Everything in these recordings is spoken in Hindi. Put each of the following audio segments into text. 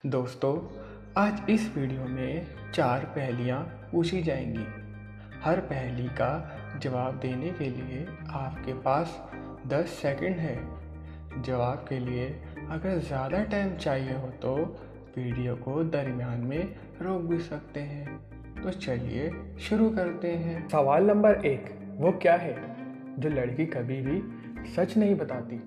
दोस्तों, आज इस वीडियो में 4 पहेलियाँ पूछी जाएंगी। हर पहेली का जवाब देने के लिए आपके पास 10 सेकंड है। जवाब के लिए अगर ज़्यादा टाइम चाहिए हो तो वीडियो को दरमियान में रोक भी सकते हैं। तो चलिए शुरू करते हैं। सवाल नंबर 1, वो क्या है जो लड़की कभी भी सच नहीं बताती?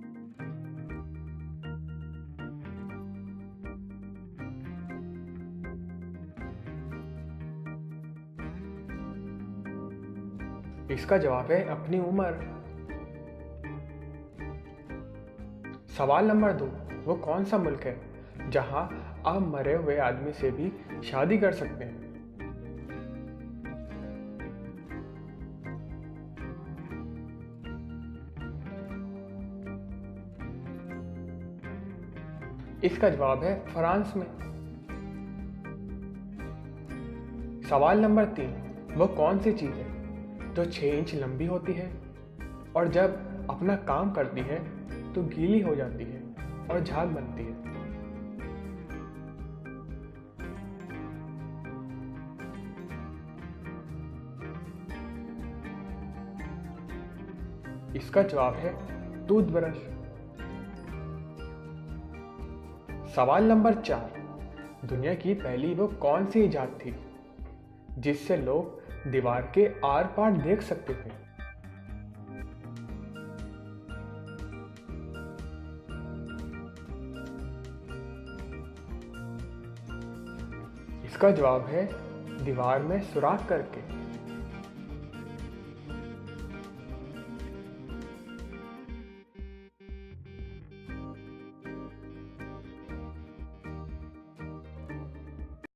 इसका जवाब है अपनी उम्र। सवाल नंबर 2, वो कौन सा मुल्क है जहां आप मरे हुए आदमी से भी शादी कर सकते हैं? इसका जवाब है फ्रांस में। सवाल नंबर 3, वो कौन सी चीज़ है जो 6 इंच लंबी होती है और जब अपना काम करती है तो गीली हो जाती है और झाग बनती है? इसका जवाब है टूथब्रश। सवाल नंबर 4, दुनिया की पहली वो कौन सी इजाद थी जिससे लोग दीवार के आर पार देख सकते थे? इसका जवाब है दीवार में सुराख करके।